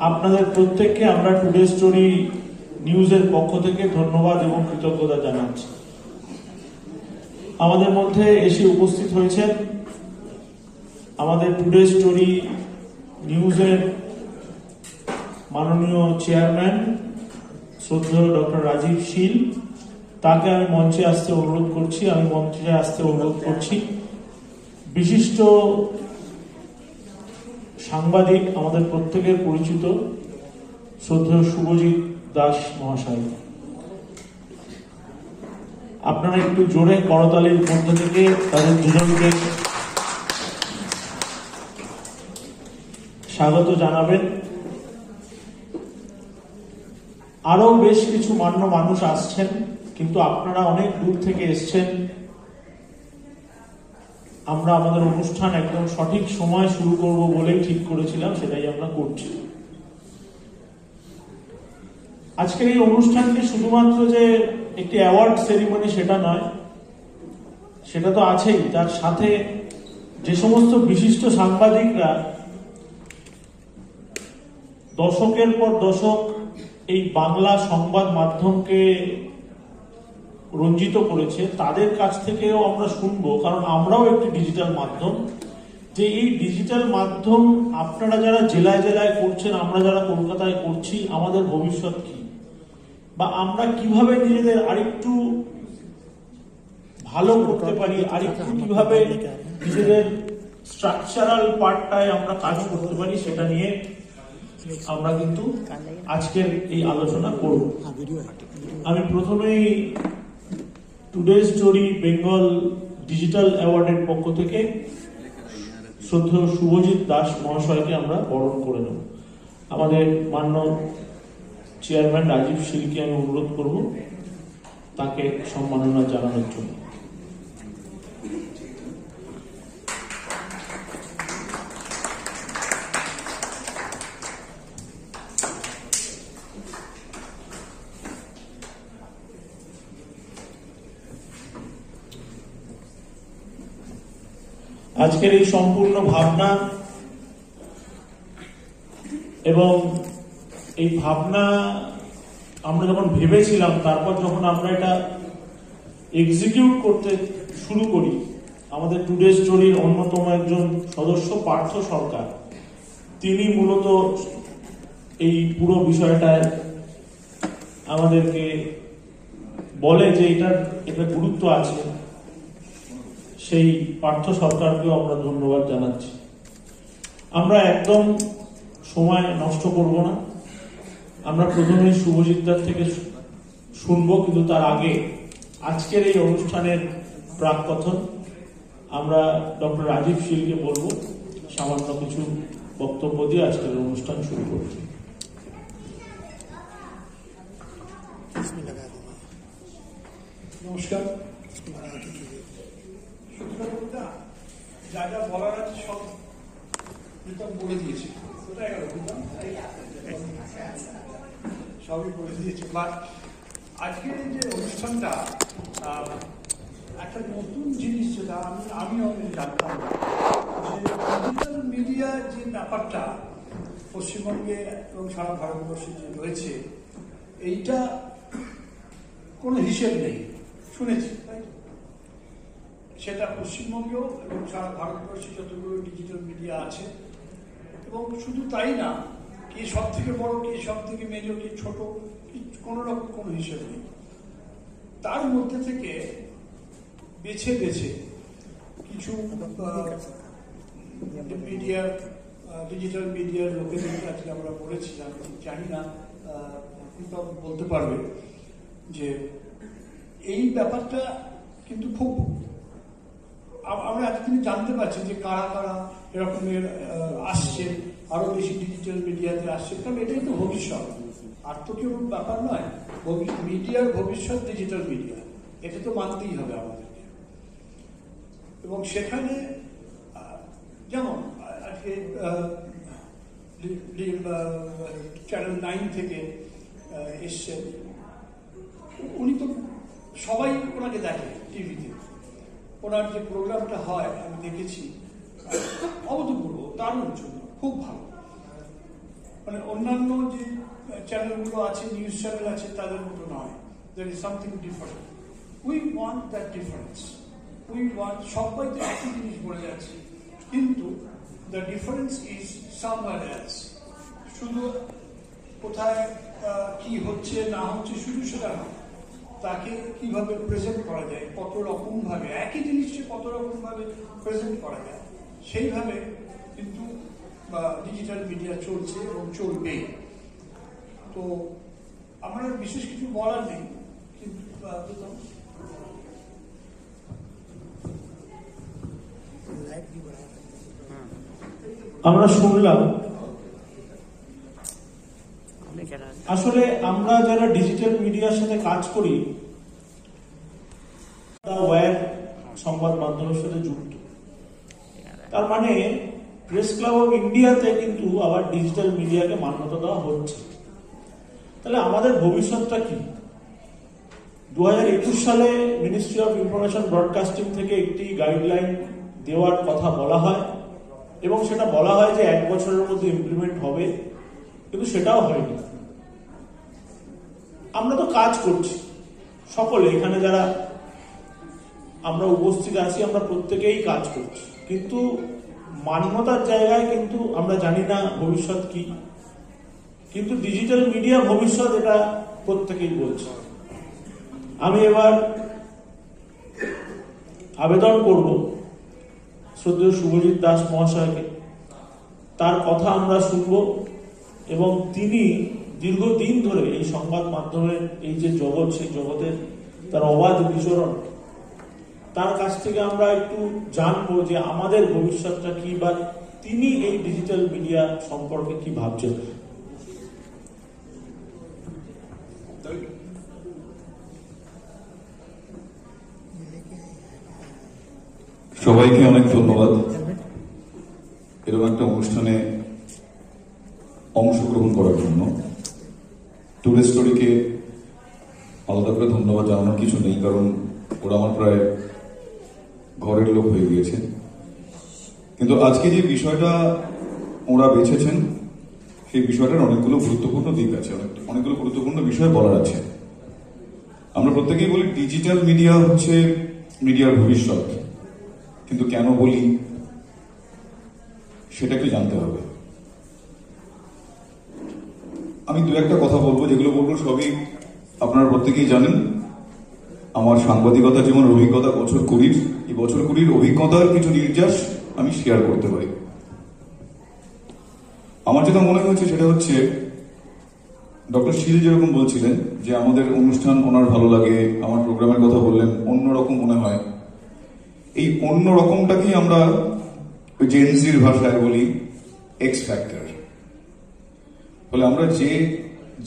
আপনাদের প্রত্যেককে আমরা টুডে স্টোরি নিউজের পক্ষ থেকে ধন্যবাদ এবং কৃতজ্ঞতা জানাচ্ছি। আমাদের মধ্যে এসে উপস্থিত হয়েছেন আমাদের টুডে স্টোরি নিউজের মাননীয় চেয়ারম্যান শ্রদ্ধেয় ডক্টর রাজীব শীল। তাকে আমি মঞ্চে আসতে অনুরোধ করছি। বিশিষ্ট সাংবাদিক আমাদের প্রত্যেকের পরিচিত শ্রদ্ধেয় শুভজিৎ দাস মহাশয়, আপনারা একটু জোরে করতালির মধ্যে থেকে তাদের দুজনকে স্বাগত জানাবেন। আরো বেশ কিছু মান্য মানুষ আসছেন, কিন্তু আপনারা অনেক দূর থেকে এসছেন। আমরা আমাদের অনুষ্ঠান একদম সঠিক সময় শুরু করব বলেই ঠিক করেছিলাম, সেটাই আমরা করছি। আজকের এই অনুষ্ঠানটি শুধুমাত্র যে একটি অ্যাওয়ার্ড সেরিমনি সেটা নয়, সেটা তো আছেই, তার সাথে যে সমস্ত বিশিষ্ট সাংবাদিকরা দশকের পর দশক এই বাংলা সংবাদ মাধ্যমকে রঞ্জিত করেছে, তাদের কাছ থেকেও আমরা শুনবো, কারণ আমরাও একটি ডিজিটাল মাধ্যম, যে এই ডিজিটাল মাধ্যম আপনারা যারা জেলায় জেলায় করছেন, আমরা যারা কলকাতায় করছি, আমাদের ভবিষ্যৎ কি, বা আমরা কিভাবে নিজেদের আরেকটু ভালো করতে পারি, আরেকটু কিভাবে নিজেদের স্ট্রাকচারাল পার্টটায় আমরা কাজ করতে পারি, সেটা নিয়ে আমরা কিন্তু আজকের এই আলোচনা করব। আমি প্রথমেই টুডে স্টোরি বেঙ্গল ডিজিটাল অ্যাওয়ার্ডের পক্ষ থেকে শ্রদ্ধেয় শুভজিৎ দাস মহাশয়কে আমরা বরণ করে নেব। আমাদের মান্য চেয়ারম্যান রাজীব শীলকে আমি অনুরোধ করব তাকে সম্মাননা জানানোর জন্য। আজকের এই সম্পূর্ণ ভাবনা এবং এই ভাবনা আমরা যখন ভেবেছিলাম, তারপর যখন আমরা এটা এক্সিকিউট করতে শুরু করি, আমাদের টুডে স্টোরির অন্যতম একজন সদস্য পার্থ সরকার, তিনি মূলত এই পুরো বিষয়টায় আমাদেরকে বলে যে এটা গুরুত্ব আছে। সেই পার্থ সরকারকেও আমরা ধন্যবাদ জানাচ্ছি। আমরা একদম সময় নষ্ট করব না, আমরা প্রথমে শুভজিৎদার থেকে শুনবো, কিন্তু তার আগে আজকের এই অনুষ্ঠানের প্রাক কথন আমরা ডক্টর রাজীব শীলকে বলবো সামান্য কিছু বক্তব্য দিয়ে আজকের অনুষ্ঠান শুরু করছি। নমস্কার। যা যা বলার আছে সব প্রীতম বলে দিয়েছে, সবই বলে দিয়েছে। বাট আজকের এই যে অনুষ্ঠানটা একটা নতুন জিনিস, যেটা আমি অনেক জানতাম না, যে ডিজিটাল মিডিয়ার যে ব্যাপারটা পশ্চিমবঙ্গে এবং সারা ভারতবর্ষে যে রয়েছে, এইটা কোনো হিসেব নেই, শুনেছি তাই তো? সেটা পশ্চিমবঙ্গেও এবং সারা ভারতবর্ষে যতগুলো ডিজিটাল মিডিয়া আছে, এবং শুধু তাই না, কে সব থেকে বড়, কে সব থেকে মেজো, কে ছোট, কোনো রকম কোনো হিসেব নেই। তার মধ্যে থেকে বেছে বেছে কিছু মিডিয়ার, ডিজিটাল মিডিয়ার লোকেদের কাছে আমরা বলেছিলাম, জানি না বলতে পারবে, যে এই ব্যাপারটা কিন্তু খুব আমরা এতদিন জানতে পারছি যে কারা কারা এরকমের আসছে, আরো বেশি ডিজিটাল মিডিয়াতে আসছে, কারণ এটাই তো ভবিষ্যৎ, আর তো কেউ ব্যাপার নয়। মিডিয়ার ভবিষ্যৎ ডিজিটাল মিডিয়া, এটা তো মানতেই হবে আমাদেরকে। এবং সেখানে যেমন আজকে চ্যানেল 9 থেকে এসছেন, উনি তো সবাই ওনাকে দেখে টিভিতে, ওনার যে প্রোগ্রামটা হয় আমি দেখেছি, অভূতপূর্ব, দারুণ জন্য, খুব ভালো। মানে অন্যান্য যে চ্যানেলগুলো আছে, নিউজ চ্যানেল আছে, তাদের মতো নয়। There is something different. We want that difference. We want সবাই তো একই জিনিস বলে যাচ্ছে, কিন্তু the difference is somewhere else. শুধু কোথায় কি হচ্ছে না হচ্ছে শুধু সেটা নয়, তাকে কিভাবে প্রেজেন্ট করা যায়, কত রকম ভাবে একই জিনিসকে কত রকম ভাবে প্রেজেন্ট করা যায়, সেইভাবে কিন্তু ডিজিটাল মিডিয়া চলছে এবং চলবে। তো আমার বিশেষ কিছু বলার নেই, কিন্তু আমরা শুনলাম আসলে আমরা যারা ডিজিটাল মিডিয়ার সাথে কাজ করি, সংবাদ মাধ্যমের সাথে যুক্ত, তার মানে প্রেস ক্লাব অফ ইন্ডিয়াতে কিন্তু আবার ডিজিটাল মিডিয়াকে মান্যতা দেওয়া হচ্ছে। তাহলে আমাদের ভবিষ্যৎটা কি? 2021 সালে মিনিস্ট্রি অফ ইনফরমেশন ব্রডকাস্টিং থেকে একটি গাইডলাইন দেওয়ার কথা বলা হয় এবং সেটা বলা হয় যে 1 বছরের মধ্যে ইমপ্লিমেন্ট হবে, কিন্তু সেটাও হয়নি। আমরা তো কাজ করছি সকলে, এখানে যারা আমরা উপস্থিত আছি আমরা প্রত্যেকেই কাজ করছি, কিন্তু মান্যতার জায়গায় কিন্তু আমরা জানি না ভবিষ্যৎ কি। কিন্তু ডিজিটাল মিডিয়া ভবিষ্যৎ, এটা প্রত্যেকেই বলছে। আমি এবার আবেদন করব শ্রদ্ধেয় শুভজিৎ দাস মহাশয়কে, তার কথা আমরা শুনব এবং তিনি দীর্ঘদিন ধরে এই সংবাদ মাধ্যমের এই যে জগৎ, সেই জগতের তার অবাধ বিচরণ, তার কাছ থেকে আমরা একটু জানবো যে আমাদের ভবিষ্যৎটা কি, বা তিনি এই ডিজিটাল মিডিয়া সম্পর্কে কি ভাবছেন। সবাইকে অনেক ধন্যবাদ এরকম একটা অনুষ্ঠানে অংশগ্রহণ করার জন্য। টুডে স্টোরিকে আলাদা করে ধন্যবাদ জানানোর কিছু নেই, কারণ ওরা আমার প্রায় ঘরের লোক হয়ে গিয়েছে। কিন্তু আজকে যে বিষয়টা ওরা বেছেছেন, সেই বিষয়টার অনেকগুলো গুরুত্বপূর্ণ দিক আছে, অনেকগুলো গুরুত্বপূর্ণ বিষয় বলার আছে। আমরা প্রত্যেকেই বলি ডিজিটাল মিডিয়া হচ্ছে মিডিয়ার ভবিষ্যৎ, কিন্তু কেন বলি সেটা একটু জানতে হবে। আমি দু একটা কথা বলবো, যেগুলো বলবো সবই আপনারা প্রত্যেকেই জানেন। আমার সাংবাদিকতা যেমন অভিজ্ঞতা বছর 20, এই বছর 20 অভিজ্ঞতার কিছু নির্যাস আমি শেয়ার করতে পারি। আমার যেটা মনে হয়েছে সেটা হচ্ছে, ডক্টর শীল যেরকম বলছিলেন যে আমাদের অনুষ্ঠান ওনার ভালো লাগে, আমার প্রোগ্রামের কথা বললেন, অন্যরকম মনে হয়। এই অন্য রকমটাকেই আমরা ওই জেনজির ভাষায় বলি এক্স ফ্যাক্টর। ফলে আমরা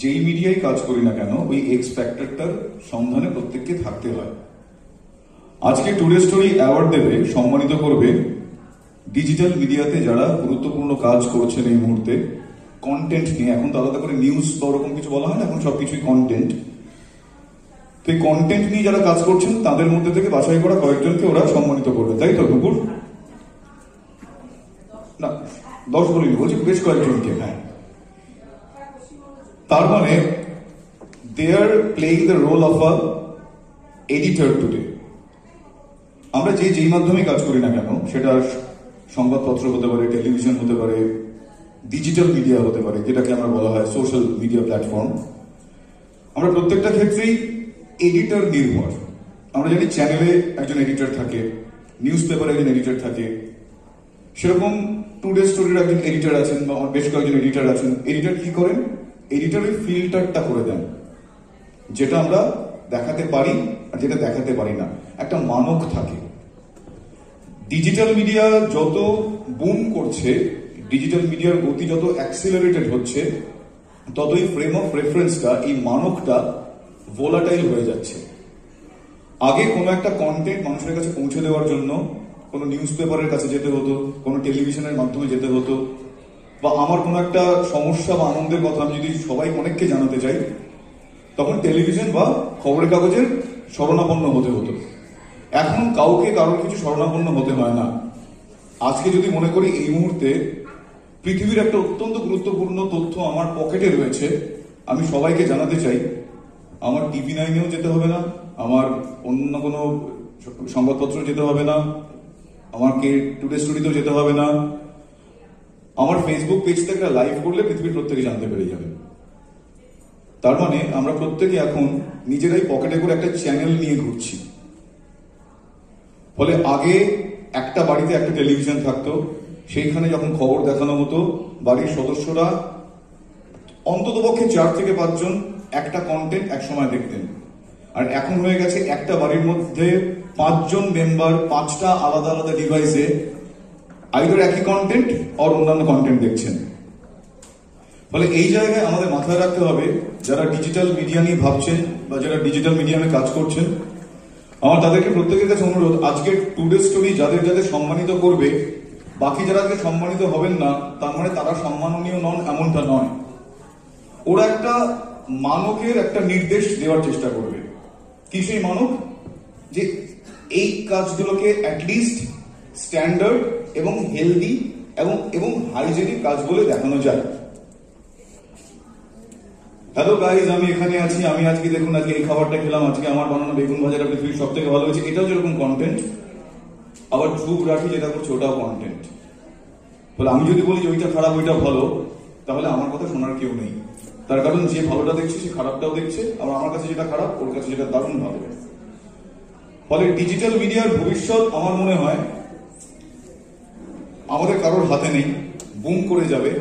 যেই মিডিয়ায় কাজ করি না কেন, ওই এক্স ফ্যাক্টরটার সন্ধানে প্রত্যেককে থাকতে হয়। আজকে টুডে স্টোরি অ্যাওয়ার্ড দেবে, সম্মানিত করবে ডিজিটাল মিডিয়াতে যারা গুরুত্বপূর্ণ কাজ করছেন এই মুহূর্তে কন্টেন্ট নিয়ে। এখন তো আলাদা করে নিউজ বা ওরকম কিছু বলা হয় না, এখন সবকিছুই কন্টেন্ট। তো এই কন্টেন্ট নিয়ে যারা কাজ করছেন তাদের মধ্যে থেকে বাছাই করা কয়েকজনকে ওরা সম্মানিত করবে, তাই তো দুপুর? না 10 বলিনি, বলছি বেশ কয়েকজনকে। হ্যাঁ, তার মানে they are playing the role of a editor today. আমরা যেই মাধ্যমে কাজ করি না কেন, সেটা সংবাদপত্র হতে পারে, টেলিভিশন হতে পারে, ডিজিটাল মিডিয়া হতে পারে, যেটাকে আমরা বলা হয় সোশ্যাল মিডিয়া প্ল্যাটফর্ম, আমরা প্রত্যেকটা ক্ষেত্রেই এডিটর নির্ভর। আমরা জানি চ্যানেলে একজন এডিটর থাকে, নিউজ পেপারে একজন এডিটর থাকে, সেরকম টুডে স্টোরির একজন এডিটর আছেন বা বেশ কয়েকজন এডিটর আছেন। এডিটর কি করেন? এডিটর ওই ফিল্টারটা করে দেন, যেটা আমরা দেখাতে পারি আর যেটা দেখাতে পারি না, একটা মানক থাকে। ডিজিটাল মিডিয়া যত বুম করছে, ডিজিটাল মিডিয়ার গতি যত অ্যাক্সিলারেটেড হচ্ছে, ততই ফ্রেম অফ রেফারেন্সটা, এই মানকটা ভোলাটাইল হয়ে যাচ্ছে। আগে কোনো একটা কন্টেন্ট মানুষের কাছে পৌঁছে দেওয়ার জন্য কোনো নিউজ পেপারের কাছে যেতে হতো, কোনো টেলিভিশনের মাধ্যমে যেতে হতো, বা আমার কোনো একটা সমস্যা বা আনন্দের কথা আমি যদি অনেককে জানাতে চাই, তখন টেলিভিশন বা খবরের কাগজের শরণাপন্ন হতে হতো। এখন কাউকে কারোর কিছু শরণাপন্ন হতে হয় না। আজকে যদি মনে করি এই মুহূর্তে পৃথিবীর একটা অত্যন্ত গুরুত্বপূর্ণ তথ্য আমার পকেটে রয়েছে, আমি সবাইকে জানাতে চাই। আমার TV9-এও যেতে হবে না, আমার অন্য কোনো সংবাদপত্র যেতে হবে না, আমাকে টুডে স্টোরিতেও যেতে হবে না, আমার ফেসবুক পেজ থেকে লাইভ করলে পৃথিবীর প্রত্যেকে জানতে পেরে যাবে। তার মানে আমরা প্রত্যেকে এখন নিজেরাই পকেটে করে একটা চ্যানেল নিয়ে ঘুরছি। ফলে আগে একটা বাড়িতে একটা টেলিভিশন থাকতো, সেইখানে যখন খবর দেখানো হতো বাড়ির সদস্যরা অন্ততপক্ষে 4 থেকে 5 জন একটা কন্টেন্ট একসময় দেখতেন। আর এখন হয়ে গেছে একটা বাড়ির মধ্যে 5 জন মেম্বার 5টা আলাদা আলাদা ডিভাইসে আইদার একই কন্টেন্ট আর অন্যান্য কন্টেন্ট দেখছেন। ফলে এই জায়গায় আমাদের মাথায় রাখতে হবে, যারা ডিজিটাল মিডিয়া নিয়ে ভাবছেন বা যারা ডিজিটাল মিডিয়া নিয়ে কাজ করছেন, আমার তাদেরকে প্রত্যেকের কাছে অনুরোধ, আজকে টুডে স্টোরি যাদের যাদের সম্মানিত করবে, বাকি যারা আজকে সম্মানিত হবেন না তার মানে তারা সম্মাননীয় নন এমনটা নয়। ওরা একটা মানকের একটা নির্দেশ দেওয়ার চেষ্টা করবে। কি সেই মানক? যে এই কাজগুলোকে অ্যাটলিস্ট স্ট্যান্ডার্ড এবং হেলদি এবং হাইজেনিক কাজ বলে দেখানো যায়। হ্যালো গাইজ, আমি এখানে আছি, আমি আজকে দেখুন আজকে এই খাবারটা খেলাম, আজকে আমার বানানো বেগুন ভাজাটা পৃথিবীর সব থেকে ভালো হয়েছে, এটাও যেরকম কন্টেন্ট। আবার ধ্রুব রাখি যেটা করছে ওটাও কন্টেন্ট। বলে আমি যদি বলি যে ওইটা খারাপ ওইটা ভালো, তাহলে আমার কথা শোনার কেউ নেই। তার কারণ যে ভালোটা দেখছে সে খারাপটাও দেখছে, আবার আমার কাছে যেটা খারাপ ওর কাছে যেটা দারুণ ভালো। ফলে ডিজিটাল মিডিয়ার ভবিষ্যৎ আমার মনে হয় আমাদের কারোর হাতে নেই, বুম করে যাবে।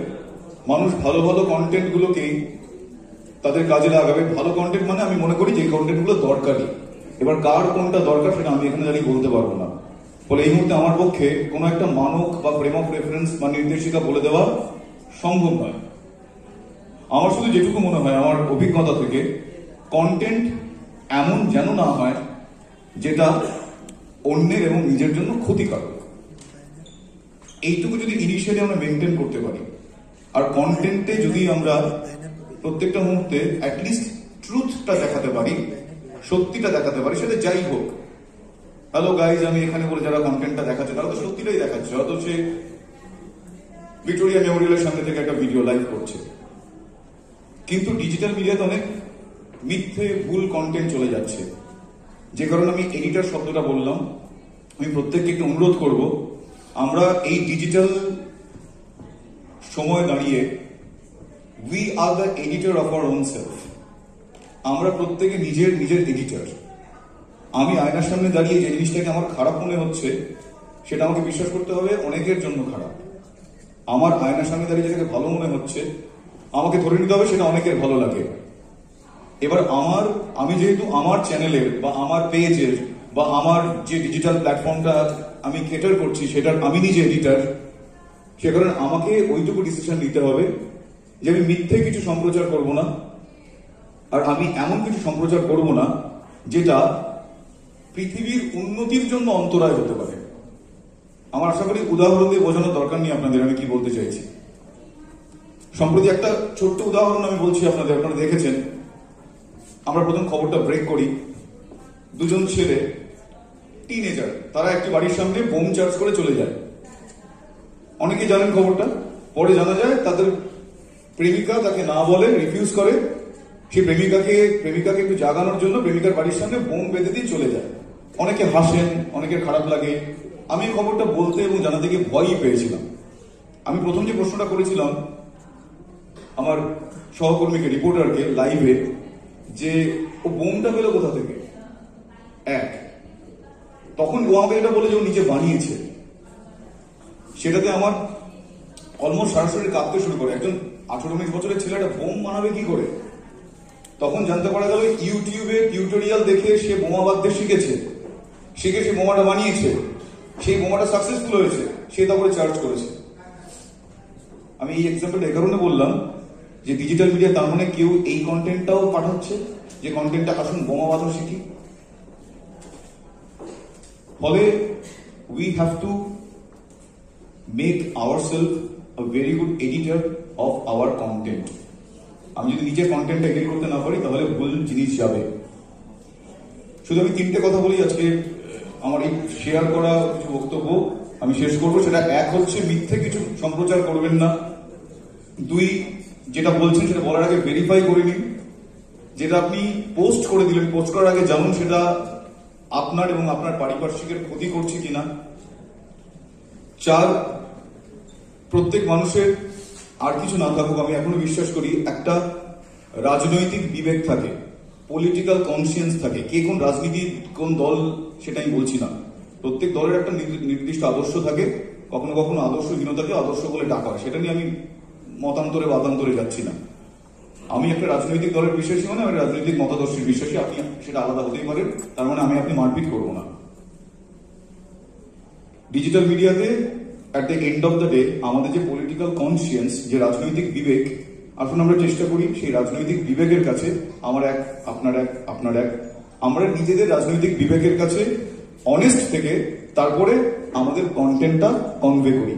মানুষ ভালো ভালো কন্টেন্ট গুলোকেই তাদের কাজে লাগাবে। ভালো কন্টেন্ট মানে আমি মনে করি যে কন্টেন্ট গুলো দরকারি। এবার কার কোনটা দরকার সেটা আমি এখানে দাঁড়িয়ে বলতে পারবো না। ফলে এই মুহূর্তে আমার পক্ষে কোনো একটা মানক বা ফ্রেম অফ রেফারেন্স বা নির্দেশিকা বলে দেওয়া সম্ভব নয়। আমার শুধু যেটুকু মনে হয় আমার অভিজ্ঞতা থেকে, কন্টেন্ট এমন যেন না হয় যেটা অন্যের এবং নিজের জন্য ক্ষতিকারক। এইটুকু যদি ইনিশিয়ালি আমরা মেনটেন করতে পারি, আর কন্টেন্টে যদি আমরা প্রত্যেকটা মুহূর্তে অ্যাটলিস্ট ট্রুথটা দেখাতে পারি, সত্যিটা দেখাতে পারি, সেটা যাই হোক। হ্যালো গাইজ, আমি এখানে বলে যারা কন্টেন্টটা দেখাচ্ছে তারা তো সত্যিটাই দেখাচ্ছে, হয়তো সে ভিক্টোরিয়া মেমোরিয়ালের সামনে থেকে একটা ভিডিও লাইভ করছে। কিন্তু ডিজিটাল মিডিয়াতে অনেক মিথ্যে ভুল কন্টেন্ট চলে যাচ্ছে, যে কারণে আমি এডিটর শব্দটা বললাম। আমি প্রত্যেককে একটু অনুরোধ করব, আমরা এই ডিজিটাল সময় দাঁড়িয়ে we are the editor of our own self. আমরা প্রত্যেকে নিজের এডিটর। আমি আয়নার সামনে দাঁড়িয়ে যে জিনিসটাকে আমার খারাপ মনে হচ্ছে সেটা আমাকে বিশ্বাস করতে হবে অনেকের জন্য খারাপ। আমার আয়নার সামনে দাঁড়িয়ে যেটাকে ভালো মনে হচ্ছে আমাকে ধরে নিতে হবে সেটা অনেকের ভালো লাগে। এবার আমি যেহেতু আমার চ্যানেলের বা আমার পেজের বা আমার যে ডিজিটাল প্ল্যাটফর্মটা আমি ক্যাটার করছি সেটার আমি নিজে এডিটর, সে কারণে আমাকে ওইটুকু ডিসিশন নিতে হবে যে আমি মিথ্যে কিছু সম্প্রচার করব না, আর আমি এমন কিছু সম্প্রচার করব না যেটা পৃথিবীর উন্নতির জন্য অন্তরায় হতে পারে। আমার আশা করি উদাহরণ দিয়ে বোঝানোর দরকার নেই আপনাদের আমি কি বলতে চাইছি। সম্প্রতি একটা ছোট্ট উদাহরণ আমি বলছি আপনাদের, আপনারা দেখেছেন। আমরা প্রথম খবরটা ব্রেক করি, দুজন ছেলে টিনেজার তারা একটি বাড়ির সামনে বোম চার্জ করে চলে যায়। অনেকে জানেন খবরটা। পরে জানা যায় তাদের প্রেমিকা তাকে না বলে, রিফিউজ করে। সেই প্রেমিকাকে একটু জাগানোর জন্য প্রেমিকার বাড়ির সামনে বোম বেঁধে দিয়ে চলে যায়। অনেকে হাসেন, অনেকের খারাপ লাগে। আমি খবরটা বলতে এবং জানাতে গিয়ে ভয়ই পেয়েছিলাম। আমি প্রথম যে প্রশ্নটা করেছিলাম আমার সহকর্মীকে, রিপোর্টারকে লাইভে, যে ও বোমটা পেল কোথা থেকে। তখন ও আমাকে এটা বলে যে ও নিজে বানিয়েছে। সেটাতে আমার অলমোস্ট সরাসরি কাঁপতে শুরু করে। একজন 18-19 বছরের ছেলেটা বোম বানাবে কি করে? তখন জানতে পারা গেল ইউটিউবে টিউটোরিয়াল দেখে সে বোমা বাঁধতে শিখে সে বোমাটা বানিয়েছে, সেই বোমাটা সাকসেসফুল হয়েছে, সে তারপরে চার্জ করেছে। আমি এই এক্সাম্পলটা এই কারণে বললাম যে ডিজিটাল মিডিয়া তার মানে কেউ এই কন্টেন্টটাও পাঠাচ্ছে যে কন্টেন্টটা আসুন বোমা বাঁধা শিখি। ফলে we have to make ourself a very good editor of our content. আমি যদি নিজের কন্টেন্টটা এডিট করতে না পারি তাহলে ভুল জিনিস যাবে। শুধু আমি 3টে কথা বলি আজকে আমার এই শেয়ার করা কিছু বক্তব্য আমি শেষ করবো। সেটা এক হচ্ছে, মিথ্যে কিছু সম্প্রচার করবেন না। দুই, যেটা বলছেন সেটা বলার আগে ভেরিফাই করে নিন। যেটা আপনি পোস্ট করে দিলেন, পোস্ট করার আগে জানুন সেটা আপনার এবং আপনার পারিপার্শ্বিকের ক্ষতি করছে কিনা। 4, প্রত্যেক মানুষের আর কিছু না থাকুক, আমি এখনো বিশ্বাস করি একটা রাজনৈতিক বিবেক থাকে, পলিটিক্যাল কনসিয়েন্স থাকে। কে কোন রাজনীতি, কোন দল সেটা আমি বলছি না। প্রত্যেক দলের একটা নির্দিষ্ট আদর্শ থাকে, কখনো কখনো আদর্শহীনতাকে আদর্শ বলে ডাকা হয়। সেটা নিয়ে আমি মতান্তরে বাতান্তরে যাচ্ছি না। আমি একটা রাজনৈতিক দলের বিশ্বাসী, মানে আমি রাজনৈতিক মতাদর্শের বিশ্বাসী। আপনি সেটা আলাদা হতেই পারেন, তার মানে আমি আপনি মারপিট করবো না। ডিজিটাল মিডিয়াতে at the end of the day আমাদের যে পলিটিক্যাল কনসিয়েন্স, যে রাজনৈতিক বিবেক, আসুন আমরা চেষ্টা করি সেই রাজনৈতিক বিবেকের কাছে, আমার এক, আপনার এক, আপনার এক, আমরা নিজেদের রাজনৈতিক বিবেকের কাছে অনেস্ট থেকে তারপরে আমাদের কন্টেন্টটা কনভে করি।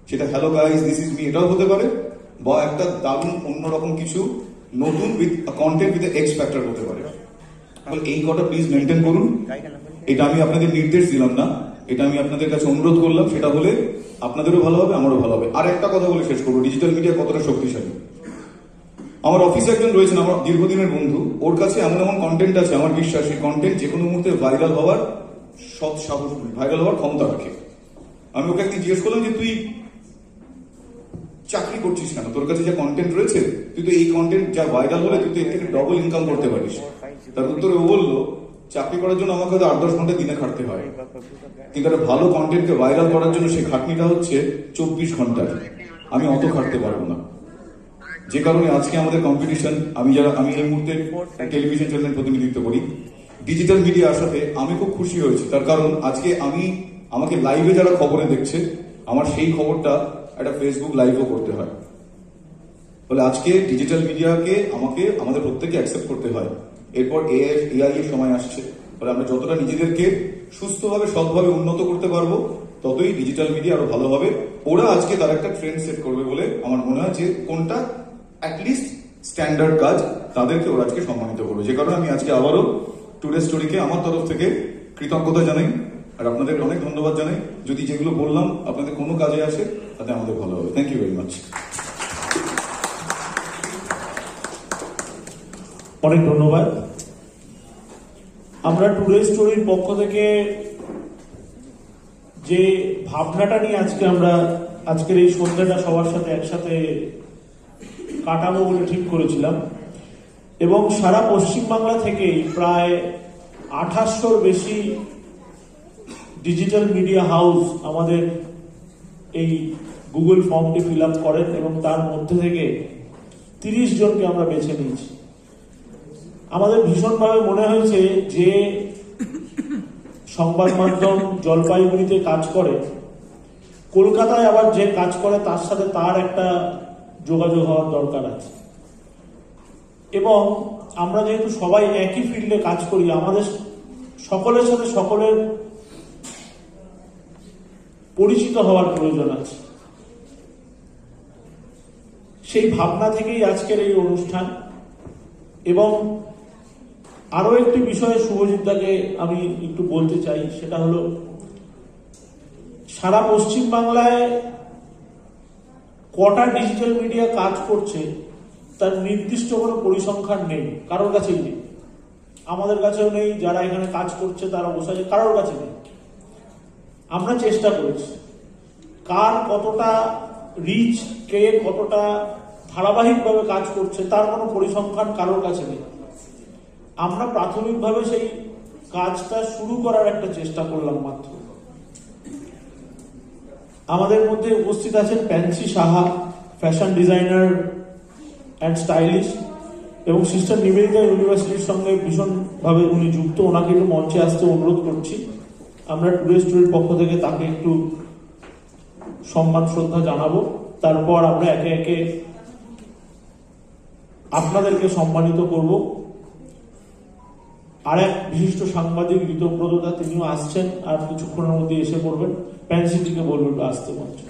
সেটা hello guys this is me এটাও হতে পারে, বা একটা দারুণ অন্যরকম কিছু নতুন with content with ex factor হতে পারে। এই কটা প্লিজ মেনটেন করুন। এটা আমি আপনাদের নির্দেশ দিলাম না, এটা আমি আপনাদের কাছে অনুরোধ করলাম। সেটা হলে আপনাদেরও ভালো হবে, আমারও ভালো হবে। আর একটা কথা বলে শেষ করবো, ডিজিটাল মিডিয়া কতটা শক্তিশালী। আমার অফিসে একজন রয়েছেন, আমার দীর্ঘদিনের বন্ধু, ওর কাছে এমন এমন কন্টেন্ট আছে, আমার বিশ্বাস সেই কন্টেন্ট যে কোনো মুহূর্তে ভাইরাল হওয়ার সৎ সাহস, ভাইরাল হওয়ার ক্ষমতা রাখে। আমি ওকে একদিন জিজ্ঞেস করলাম যে তুই চাকরি করছিস কেন, তোর কাছে যে কন্টেন্ট রয়েছে, তুই তো এই কন্টেন্ট যা ভাইরাল হলে তুই তো এর থেকে ডবল ইনকাম করতে পারিস। তার উত্তরে ও বললো, চাকরি করার জন্য আমাকে হয়তো 8-10 ঘন্টা দিনে খাটতে হয়, কিন্তু একটা ভালো কন্টেন্টকে ভাইরাল করার জন্য সেই খাটনিটা হচ্ছে 24 ঘন্টার। আমি অত খাটতে পারবো না। যে কারণে আজকে আমাদের কম্পিটিশন, আমি এই মুহূর্তে টেলিভিশন চ্যানেলের প্রতিনিধিত্ব করি, ডিজিটাল মিডিয়া আসাতে আমি খুব খুশি হয়েছি। তার কারণ আজকে আমাকে লাইভে যারা খবরে দেখছে, আমার সেই খবরটা একটা ফেসবুক লাইভও করতে হয়। বলে আজকে ডিজিটাল মিডিয়াকে আমাদের প্রত্যেককে অ্যাকসেপ্ট করতে হয়। এরপর এআই এর সময় আসছে, বলে আমরা যতটা নিজেদেরকে সুস্থভাবে সৎভাবে উন্নত করতে পারবো, ততই ডিজিটাল মিডিয়া আরো ভালো হবে। ওরা আজকে তার একটা ট্রেন্ড সেট করবে বলে আমার মনে হয়, যে কোনটা অ্যাটলিস্ট স্ট্যান্ডার্ড কাজ, তাদেরকে ওরা আজকে সম্মানিত করবে। যে কারণে আমি আজকে আবারও টুডে স্টোরিকে আমার তরফ থেকে কৃতজ্ঞতা জানাই, আর আপনাদের অনেক ধন্যবাদ জানাই। যদি যেগুলো বললাম আপনাদের কোনো কাজে আসে, তাতে আমাদের ভালো হবে। Thank you very much. অনেক ধন্যবাদ। আমরা টুডে স্টোরির পক্ষ থেকে যে ভাবনাটা নিয়ে আজকের এই সন্ধ্যাটা সবার সাথে একসাথে কাটাবো বলে ঠিক করেছিলাম, এবং সারা পশ্চিমবাংলা থেকেই প্রায় 2800-র বেশি ডিজিটাল মিডিয়া হাউস আমাদের এই গুগল ফর্মটি ফিল আপ করেন, এবং তার মধ্যে থেকে 30 জনকে আমরা বেছে নিয়েছি। আমাদের ভীষণভাবে মনে হয়েছে যে সংবাদ মাধ্যম জলপাইগুড়িতে কাজ করে, কলকাতায় আবার যে কাজ করে তার সাথে তার একটা যোগাযোগ হওয়ার দরকার আছে। এবং আমরা যেহেতু সবাই একই ফিল্ডে কাজ করি, আমাদের সকলের সাথে সকলের পরিচিত হওয়ার প্রয়োজন আছে। সেই ভাবনা থেকেই আজকের এই অনুষ্ঠান। এবং আরো একটি বিষয়ে শুভজিৎদাকে আমি একটু বলতে চাই, সেটা হলো সারা পশ্চিম বাংলায় কটা ডিজিটাল মিডিয়া কাজ করছে তার নির্দিষ্ট কোনো পরিসংখ্যান নেই, কারোর কাছেই নেই, আমাদের কাছেও নেই, যারা এখানে কাজ করছে তারা বসে আছে, কারোর কাছে নেই। আমরা চেষ্টা করেছি কার কতটা রিচ, কে কতটা ধারাবাহিকভাবে কাজ করছে তার কোনো পরিসংখ্যান কারোর কাছে নেই। আমরা প্রাথমিকভাবে সেই কাজটা শুরু করার একটা চেষ্টা করলাম মাত্র। আমাদের মধ্যে উপস্থিত আছেন pansy Saha, fashion designer and stylist, এবং সিস্টার নিবেদিতা ইউনিভার্সিটির সঙ্গে ভীষণভাবে উনি যুক্ত। ওনাকে একটু মঞ্চে আসতে অনুরোধ করছি। আমরা টুডে স্টোরির পক্ষ থেকে তাকে একটু সম্মান শ্রদ্ধা জানাবো। তারপর আমরা একে একে আপনাদেরকে সম্মানিত করব। আর এক বিশিষ্ট সাংবাদিক ঋতব্রত দা, তিনিও আসছেন, আর কিছুক্ষণের মধ্যে এসে পড়বেন। প্যান্সিটিকে বলবেন আসতে মঞ্চে।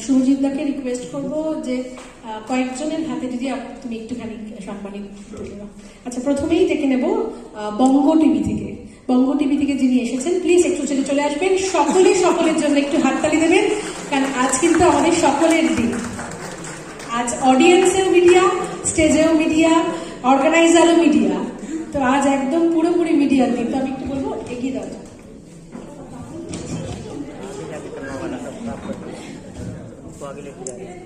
শুভজিৎ দাকে রিকোয়েস্ট করবো যে কয়েকজনের হাতে যদি তুমি একটুখানি সম্মানিত তুলে দাও। আচ্ছা, প্রথমেই ডেকে নেব বঙ্গ টিভি থেকে। বঙ্গ টিভি থেকে যিনি এসেছেন, প্লিজ একটু চলে আসবেন। সকলের জন্য একটু হাততালি দেবেন, কারণ আজ কিন্তু আমাদের সকলের দিন। আজ অডিয়েন্সেও মিডিয়া, স্টেজেও মিডিয়া, অর্গানাইজারও মিডিয়া, তো আজ একদম পুরোপুরি মিডিয়ার দিন। তো আমি একটু বলবো এগিয়ে দাও। आगे लेके जा रहे हैं।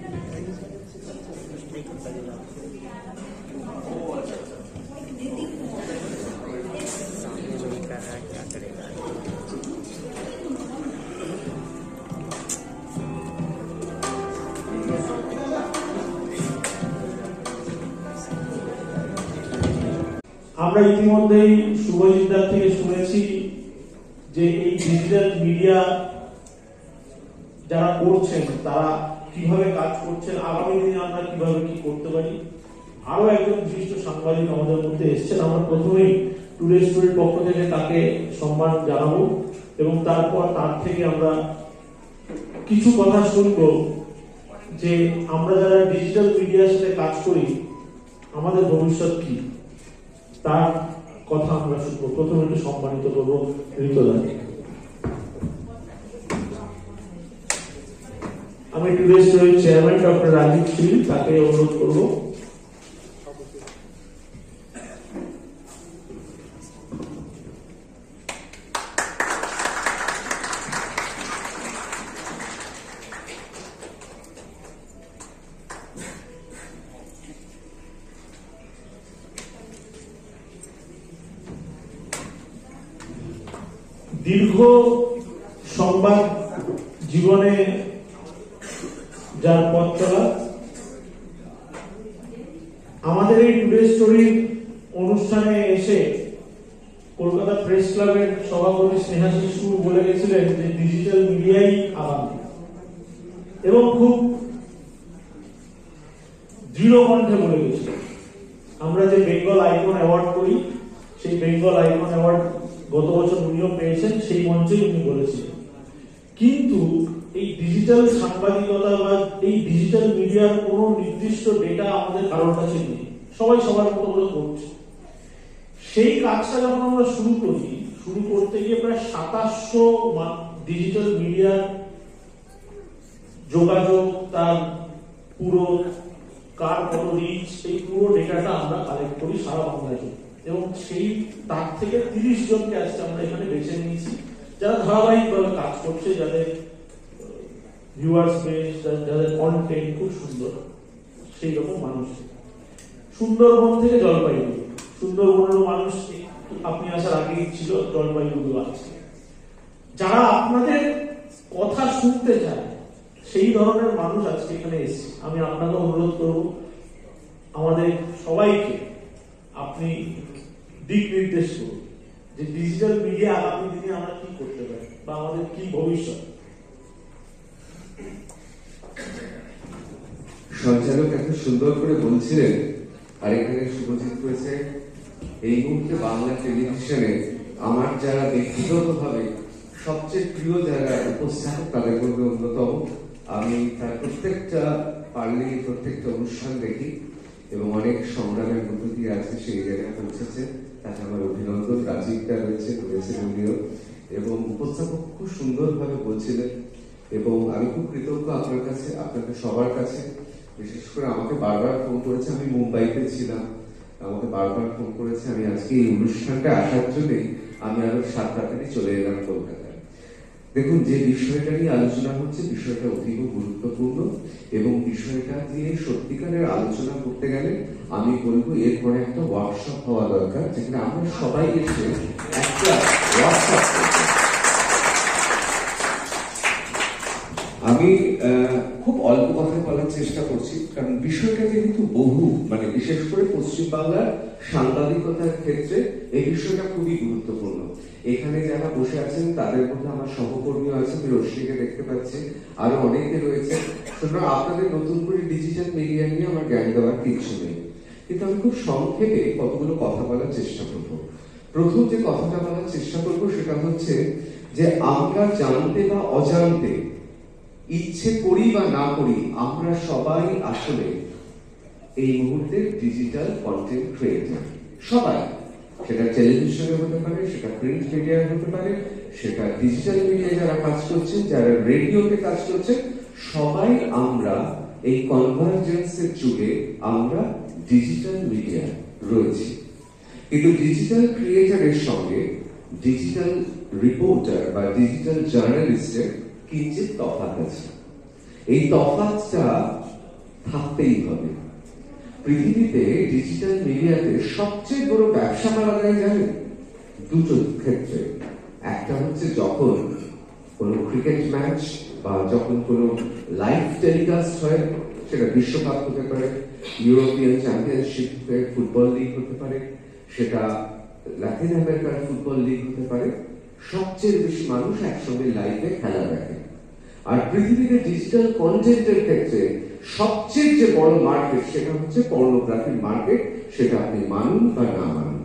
सामने जो कर रहा है क्या करेगा। আমরা ইতিমধ্যেই শুভজিৎ দার থেকে শুনেছি যে এই ডিজিটাল মিডিয়া যারা করছেন তারা কিভাবে কাজ করছেন, আগামী দিনে আমরা কিভাবে কি করতে পারি। আরো একজন বিশিষ্ট সাংবাদিক আমাদের মধ্যে এসেছেন, আমরা প্রথমেই টুডে স্টুডেন্ট পক্ষ থেকে তাকে সম্মান জানাবো এবং তারপর তার থেকে আমরা কিছু কথা শুনবো যে আমরা যারা ডিজিটাল মিডিয়ার সাথে কাজ করি আমাদের ভবিষ্যৎ কি, তার কথা আমরা শুনবো। প্রথমে একটু সম্মানিত করবো ঋতুদাকে। আমি টুডে স্টোরির চেয়ারম্যান ডক্টর রাজীব শীল, তাকে অনুরোধ করব। দীর্ঘ সংবাদ জীবনে যার পথ চলা, আমাদের এই টুডে স্টোরির অনুষ্ঠানে এসে কলকাতা প্রেস ক্লাবের সভাপতি স্নেহাশিস সুর বলে গেছিলেন যে ডিজিটাল মিডিয়াই আগামী, এবং খুব দৃঢ় কণ্ঠে বলে গেছিলেন। আমরা যে বেঙ্গল আইকন অ্যাওয়ার্ড করি, সেই বেঙ্গল আইকন অ্যাওয়ার্ড গত বছর উনিও পেয়েছেন, সেই মঞ্চেই উনি বলেছিলেন। কিন্তু এই ডিজিটাল সাংবাদিকতা বা এই ডিজিটাল মিডিয়ার কোনো নির্দিষ্ট ডেটা আমাদের কারোর কাছে নেই, সবাই সবার মতো করে করছে। সেই কাজটা যখন আমরা শুরু করতে গিয়ে প্রায় 2700 ডিজিটাল মিডিয়ার যোগাযোগ, তার পুরো কার কত রিচ, এই পুরো ডেটাটা আমরা কালেক্ট করি সারা বাংলাদেশে, এবং সেই তার থেকে 30 জনকে আজকে আমরা এখানে বেছে নিয়েছি যারা ধারাবাহিকভাবে কাজ করছে, যাদের ভিউয়ার্স বেস, যাদের কন্টেন্ট খুব সুন্দর, সেই রকম মানুষ। সুন্দরবন থেকে জলপাইগুড়ি, সুন্দরবনেরও মানুষ আপনি আসার আগেই ছিল, জলপাইগুড়িও আছে। যারা আপনাদের কথা শুনতে চায় সেই ধরনের মানুষ আজকে এখানে এসেছে। আমি আপনাকে অনুরোধ করব, আমাদের সবাইকে আপনি দিক নির্দেশ করুন যে ডিজিটাল মিডিয়া আগামী দিনে আমরা কি করতে পারি বা আমাদের কি ভবিষ্যৎ। সঞ্চালক এত সুন্দর করে বলছিলেন, আর এখানে শুভজিৎ করেছে। এই মুহূর্তে বাংলা টেলিভিশনে আমার যারা ব্যক্তিগতভাবে সবচেয়ে প্রিয় যারা উপস্থাপক তাদের মধ্যে অন্যতম। আমি তার প্রত্যেকটা অনুষ্ঠান দেখি এবং অনেক সংগ্রামের মধ্য দিয়ে আছে সেই জায়গায় পৌঁছেছে, তাতে আমার অভিনন্দন। রাজীবটা রয়েছেন উনিও, এবং উপস্থাপক খুব সুন্দরভাবে বলছিলেন। এবং আমি খুব কৃতজ্ঞ আপনার কাছে, আপনাদের সবার কাছে। বিশেষ করে আমাকে বারবার ফোন করেছে, আমি মুম্বাইতে ছিলাম, আমাকে বারবার ফোন করেছে। আমি আজকে এই অনুষ্ঠানটা আসার জন্যই আমি আরো 7 রাতে চলে এলাম কলকাতায়। দেখুন, যে বিষয়টা নিয়ে আলোচনা হচ্ছে বিষয়টা অতীব গুরুত্বপূর্ণ, এবং বিষয়টা দিয়ে সত্যিকারের আলোচনা করতে গেলে আমি বলবো এরপরে একটা ওয়ার্কশপ হওয়া দরকার, যেখানে আমরা সবাই এসে একটা ওয়ার্কশপ করব। আমি খুব অল্প কথা বলার চেষ্টা করছি, কারণ বিষয়টা কিন্তু বিশেষ করে পশ্চিমবাংলার সাংবাদিকতার ক্ষেত্রে এই বিষয়টা খুবই গুরুত্বপূর্ণ। এখানে যারা বসে আছেন তাদের মধ্যে আমার সহকর্মীও আছেন, রশ্মিকে দেখতে পাচ্ছি, আরো অনেকে রয়েছে। সুতরাং আপনাদের নতুন করে ডিজিটাল মিডিয়া নিয়ে আমার জ্ঞান দেওয়ার কিছু নেই, কিন্তু আমি খুব সংক্ষেপে কতগুলো কথা বলার চেষ্টা করব। প্রথম যে কথাটা বলার চেষ্টা করব সেটা হচ্ছে যে আমরা জানতে বা অজান্তে, ইচ্ছে করি বা না করি, আমরা সবাই আসলে এই মুহূর্তে ডিজিটাল কন্টেন্ট ক্রিয়েটর। সবাই, সেটা টেলিভিশনে হতে পারে, সেটা প্রিন্ট মিডিয়ায় হতে পারে, সেটা ডিজিটাল মিডিয়ায় যারা কাজ করছেন, যারা রেডিওতে কাজ করছেন, সবাই আমরা এই কনভার্জেন্সের যুগে আমরা ডিজিটাল মিডিয়া রয়েছি। কিন্তু ডিজিটাল ক্রিয়েটরের সঙ্গে ডিজিটাল রিপোর্টার বা ডিজিটাল জার্নালিস্টের কিঞ্চিত তফাৎ আছে। এই তফাৎটা থাকতেই হবে। পৃথিবীতে ডিজিটাল মিডিয়াতে সবচেয়ে বড় ব্যবসা করা যায় জানেন দুটো ক্ষেত্রে। একটা হচ্ছে যখন কোনো ক্রিকেট ম্যাচ বা যখন কোনো লাইভ টেলিকাস্ট হয়, সেটা বিশ্বকাপ হতে পারে, ইউরোপিয়ান চ্যাম্পিয়নশিপ ফুটবল লিগ হতে পারে, সেটা লাতিন আমেরিকার ফুটবল লিগ হতে পারে, সবচেয়ে বেশি মানুষ একসঙ্গে লাইভে খেলা দেখে। আর পৃথিবীতে ডিজিটাল কন্টেন্টের ক্ষেত্রে সবচেয়ে যে বড় মার্কেট সেটা হচ্ছে পর্নোগ্রাফির মার্কেট, সেটা আপনি মানুন বা না মানুন।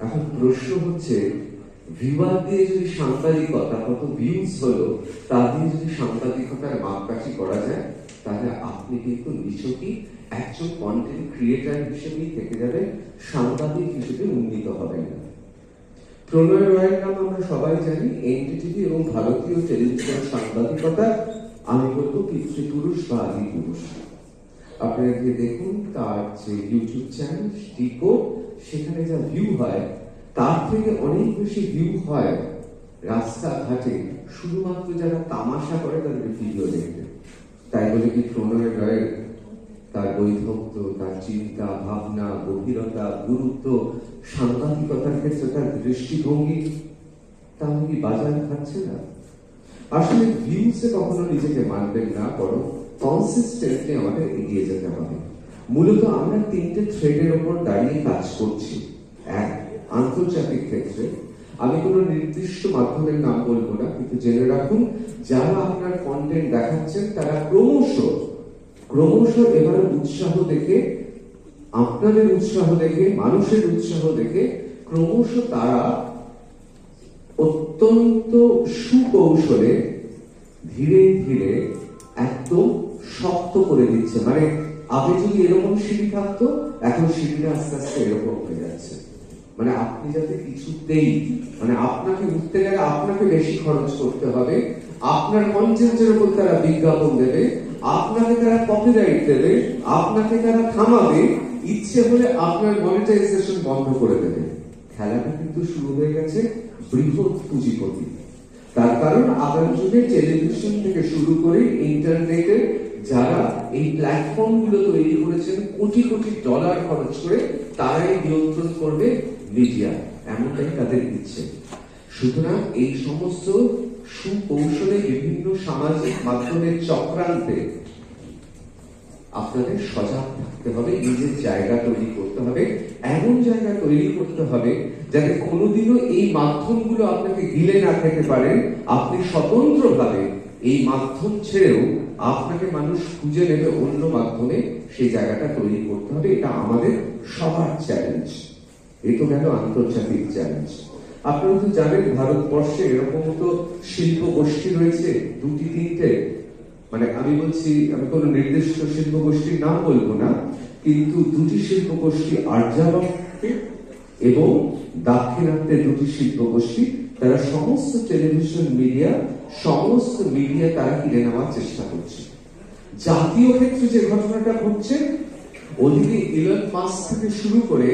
এখন প্রশ্ন হচ্ছে, ভিউয়ার দিয়ে যদি সাংবাদিকতা, কত ভিউজ হলো তা দিয়ে যদি সাংবাদিকতার মাপকাঠি করা যায়, তাহলে আপনি কিন্তু নিছকই একজন কন্টেন্ট ক্রিয়েটার হিসেবেই থেকে যাবেন, সাংবাদিক হিসেবে উন্নীত হবেন না। প্রণয় রয়ের নাম আমরা সবাই জানি, এনডিটিভি এবং ভারতীয় টেলিভিশন সাংবাদিকতা আমি বলবো পিতৃপুরুষ বা আদি পুরুষ। আপনারা গিয়ে দেখুন তার যে ইউটিউব চ্যানেল ডিকো, সেখানে যা ভিউ হয় তার থেকে অনেক বেশি ভিউ হয় রাস্তাঘাটে শুধুমাত্র যারা তামাশা করে তাদের ভিডিও দেখতে। তাই বলে কি প্রণয় রয়ের তার বৈধব্য, তার চিন্তা ভাবনা, গভীরতা, গুরুত্ব, সাংবাদিকতার ক্ষেত্রে তার দৃষ্টিভঙ্গি, তাহলে কি বাজার খাচ্ছে না? আসলে ভিউসে কখনো নিজেকে মানবেন না, বরং কনসিস্টেন্টলি আমাদের এগিয়ে যেতে হবে। মূলত আমরা তিনটে থ্রেডের ওপর দাঁড়িয়ে কাজ করছি। এক, আন্তর্জাতিক ক্ষেত্রে আমি কোনো নির্দিষ্ট মাধ্যমের নাম বলবো না, কিন্তু জেনে রাখুন যারা আপনার কন্টেন্ট দেখাচ্ছেন তারা ক্রমশ এবার উৎসাহ দেখে, আপনাদের উৎসাহ দেখে, মানুষের উৎসাহ দেখে ক্রমশ তারা অত্যন্ত সুকৌশলে ধীরে ধীরে একদম শক্ত করে দিচ্ছে। মানে আগে যদি এরকম সিঁড়ি থাকতো, এখন সিঁড়িটা আস্তে আস্তে এরকম হয়ে যাচ্ছে। মানে আপনি যাতে কিছুতেই, মানে আপনাকে উঠতে গেলে আপনাকে বেশি খরচ করতে হবে, আপনার কন্টেন্টের উপর তারা বিজ্ঞাপন দেবে, আপনাকে তারা কপিরাইট দেবে, আপনাকে তারা থামাবে, ইচ্ছে হলে আপনার মনিটাইজেশন বন্ধ করে দেবে। খেলাটা কিন্তু শুরু হয়ে গেছে বৃহৎ পুঁজিপতি। তার কারণ আগামী যুগে টেলিভিশন থেকে শুরু করে ইন্টারনেটে যারা এই প্ল্যাটফর্ম গুলো তৈরি করেছেন কোটি কোটি ডলার খরচ করে, তারাই নিয়ন্ত্রণ করবে মিডিয়া, এমনটাই তাদের ইচ্ছে। সুতরাং এই সমস্ত সুকৌশলে বিভিন্ন সামাজিক মাধ্যমের চক্রান্তে আপনাদের সজাগ থাকতে হবে, নিজের জায়গা তৈরি করতে হবে, এমন জায়গা তৈরি করতে হবে যাতে কোনোদিনও এই মাধ্যমগুলো আপনাকে গিলে না খেতে পারেন। আপনি স্বতন্ত্রভাবে এই মাধ্যম ছেড়েও আপনাকে মানুষ খুঁজে নেবে অন্য মাধ্যমে, সেই জায়গাটা তৈরি করতে হবে। এটা আমাদের সবার চ্যালেঞ্জ। এ তো গেল আন্তর্জাতিক চ্যালেঞ্জ। আপনারা তো জানেন ভারতবর্ষে এরকম তো শিল্প গোষ্ঠী রয়েছে দুটি তিনটে, মানে আমি বলছি, আমি কোনো নির্দিষ্ট শিল্প গোষ্ঠীর নাম বলবো না, কিন্তু দুটি শিল্প গোষ্ঠী, আর্যাবর্তে এবং দাক্ষিণাত্যে দুটি শিল্প গোষ্ঠী, তারা সমস্ত টেলিভিশন মিডিয়া, সমস্ত মিডিয়া তারা কিনে নেওয়ার চেষ্টা করছে। জাতীয় ক্ষেত্রে যে ঘটনাটা ঘটছে, ওদিকে ইলন মাস্ক থেকে শুরু করে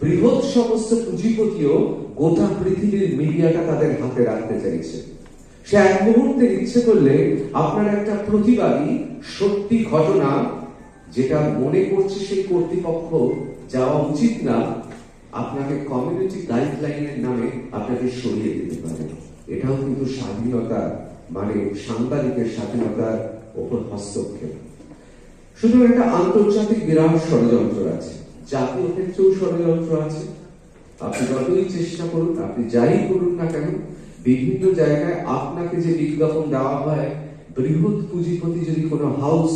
বৃহৎ সমস্ত পুঁজিপতিও গোটা পৃথিবীর মিডিয়াটা তাদের হাতে রাখতে চাইছে। সে এক মুহূর্তে ইচ্ছে করলে আপনার একটা প্রতিবাদী সত্যি ঘটনা, যেটা মনে করছে সেই কর্তৃপক্ষ যাওয়া উচিত না, আপনাকে কমিউনিটি গাইডলাইনের নামে আপনাকে সরিয়ে দিতে পারে। এটাও কিন্তু স্বাধীনতা, মানে সাংবাদিকের স্বাধীনতার উপর হস্তক্ষেপ। শুধু একটা আন্তর্জাতিক বিরাট ষড়যন্ত্র আছে, জাতীয় ক্ষেত্রেও ষড়যন্ত্র আছে। আপনি যতই চেষ্টা করুন, আপনি যাই করুন না কেন, বিভিন্ন জায়গায় আপনাকে যে বিজ্ঞাপন দেওয়া হয়, বৃহৎ পুঁজিপতি যদি কোনো হাউস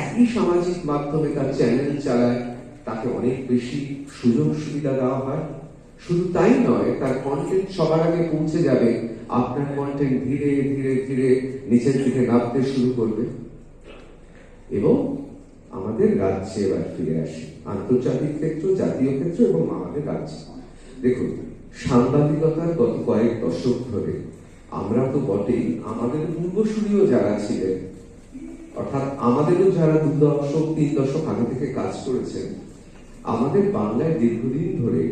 একই সামাজিক মাধ্যমে তার চ্যানেল চালায়, তাকে অনেক বেশি সুযোগ সুবিধা দেওয়া হয়। শুধু তাই নয়, তার কন্টেন্ট সবার আগে পৌঁছে যাবে, আপনার কন্টেন্ট ধীরে ধীরে ধীরে নিচের দিকে নামতে শুরু করবে। এবং আমাদের রাজ্যে এবার ফিরে আসি, আন্তর্জাতিক ক্ষেত্র, জাতীয় ক্ষেত্র এবং আমাদের রাজ্যে। দেখুন, সাংবাদিকতার গত কয়েক দশক ধরে আমরা তো বটেই, আমাদের পূর্বসূরীও যারা ছিলেন, অর্থাৎ আমাদেরও যারা 2 দশক 3 দশক আগে থেকে কাজ করেছেন, আমাদের বাংলায় দীর্ঘদিন ধরে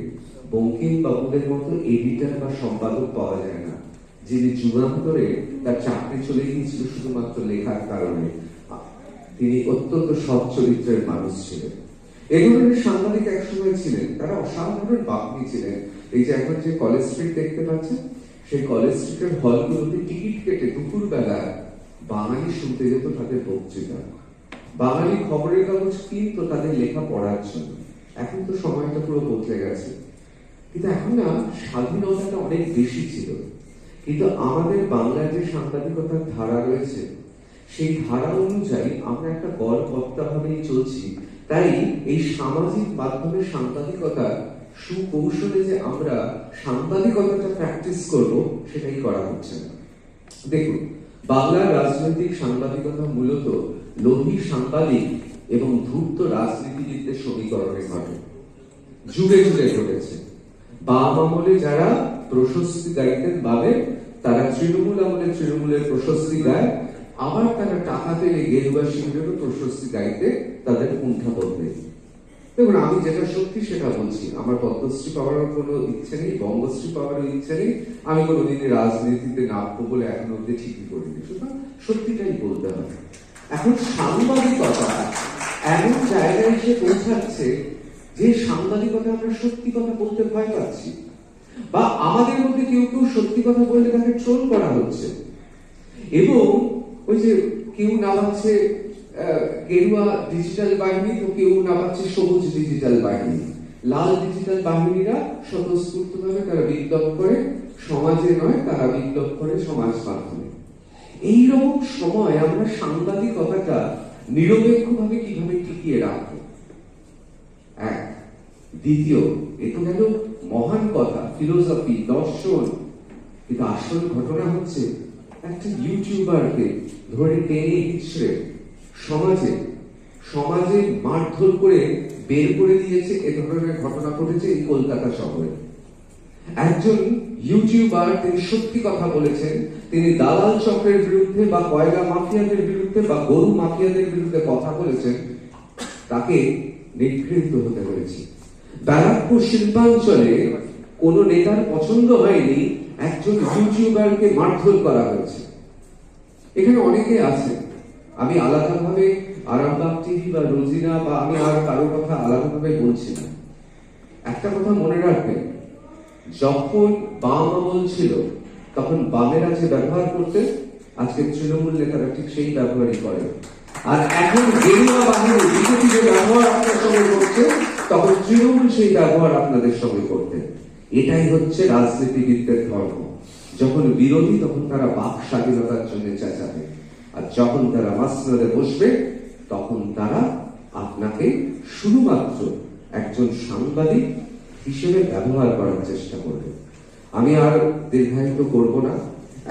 বঙ্কিম বাবুদের মতো এডিটর বা সম্পাদক পাওয়া যায় না, যিনি যুগান্তরে তার চাকরি চলে গিয়েছিল শুধুমাত্র লেখার কারণে। তিনি অত্যন্ত সৎ চরিত্রের মানুষ ছিলেন। এই ধরনের সাংবাদিক একসময় ছিলেন, তারা অসাধারণ বাগ্মী ছিলেন। এই যে এখন যে কলেজ স্ট্রিট দেখতে পাচ্ছেন, সেই কলেজ স্ট্রিটের হলগুলোতে টিকিট কেটে দুপুর বেলা বাঙালি শুনতে যেত তাদের বক্তৃতা। বাঙালি খবরের কাগজ কিনতো তাদের লেখা পড়ার জন্য। এখন তো সময়টা পুরো বদলে গেছে, কিন্তু এখন না স্বাধীনতাটা অনেক বেশি ছিল। কিন্তু আমাদের বাংলার যে সাংবাদিকতার ধারা রয়েছে, সেই ধারা অনুযায়ী আমরা একটা গড়পত্তা ভাবেই চলছি। তাই এই সামাজিক মাধ্যমে সাংবাদিকতা সুকৌশলে যে আমরা সাংবাদিকতাটা প্র্যাকটিস করব, সেটাই করা হচ্ছে না। দেখুন, বাংলার রাজনৈতিক সাংবাদিকতা মূলত লোভী সাংবাদিক এবং ধূর্ত রাজনীতিবিদদের সমীকরণে ঘটে, যুগে যুগে ঘটেছে। বাম আমলে যারা প্রশস্তি গাইতেন বাবে, তারা তৃণমূল আমলে তৃণমূলের প্রশস্তি গায়, আবার তারা টাকা পেলে গেরুয়া শিবিরেরও প্রশস্তি গাইতে তাদের কুণ্ঠা বদলে। দেখুন, আমি যেটা সত্যি সেটা বলছি। আমার পদ্মশ্রী পাওয়ারও কোনো ইচ্ছে নেই, বঙ্গশ্রী পাওয়ারও ইচ্ছে নেই। আমি কোনোদিনই রাজনীতিতে নামবো বলে এখন অব্দি ঠিকই করিনি, সুতরাং সত্যিটাই বলতে হবে। এখন সাংবাদিকতা এমন জায়গায় এসে পৌঁছাচ্ছে যে সাংবাদিকতা আমরা সত্যি কথা বলতে ভয় পাচ্ছি, বা আমাদের মধ্যে কেউ কেউ সত্যি কথা বললে তাকে ট্রোল করা হচ্ছে। এবং ওই যে কেউ নামাচ্ছে গেরুয়া ডিজিটাল বাহিনী, তো কেউ নামাচ্ছে সবুজ ডিজিটাল বাহিনী। লাল ডিজিটাল বাহিনীরা স্বতঃস্ফূর্তভাবে তারা বিপ্লব করে সমাজে নয়, তারা বিপ্লব করে সমাজ মাধ্যমে। এইরকম সময় আমরা সাংবাদিকতাটা নিরপেক্ষভাবে কিভাবে টিকিয়ে রাখবো? এক। দ্বিতীয়, এ তো গেল মহান কথা, ফিলোসফি, দর্শন। কিন্তু আসল ঘটনা হচ্ছে একটা ইউটিউবারকে ধরে টেনে হিচড়ে সমাজে মারধর করে বের করে দিয়েছে। এ ধরনের ঘটনা ঘটেছে এই কলকাতা শহরে। একজন ইউটিউবার, তিনি সত্যি কথা বলেছেন, তিনি দালাল চক্রের বিরুদ্ধে বা কয়লা মাফিয়াদের বিরুদ্ধে বা গরু মাফিয়াদের বিরুদ্ধে কথা বলেছেন, তাকে নিগৃহীত হতে হয়েছে। ব্যারাকপুর শিল্পাঞ্চলে কোন নেতার পছন্দ হয়নি, একজন ইউটিউবারকে মারধর করা হয়েছে। এখানে অনেকে আছে, আমি আলাদাভাবে আরামবাগ টিভি বা রোজিনা বা আমি আর কারো কথা আলাদাভাবে বলছি না। একটা কথা মনে রাখবেন, যখন বাম আমল ছিল তখন বামেরা যে ব্যবহার করতে, আজকে তৃণমূল নেতারা ঠিক সেই ব্যবহারই করে। আর এখন গেরুয়া বাহিনী বিজেপি যে ব্যবহার আপনার সঙ্গে করছে, তখন তৃণমূল সেই ব্যবহার আপনাদের সঙ্গে করতে। এটাই হচ্ছে রাজনীতিবিদদের ধর্ম। যখন বিরোধী, তখন তারা বাক স্বাধীনতার জন্য চেঁচাবে, আর যখন তারা মাসনদে বসবে, তখন তারা আপনাকে শুধুমাত্র একজন সাংবাদিক হিসেবে ব্যবহার করার চেষ্টা করবে। আমি আর দীর্ঘায়িত করব না।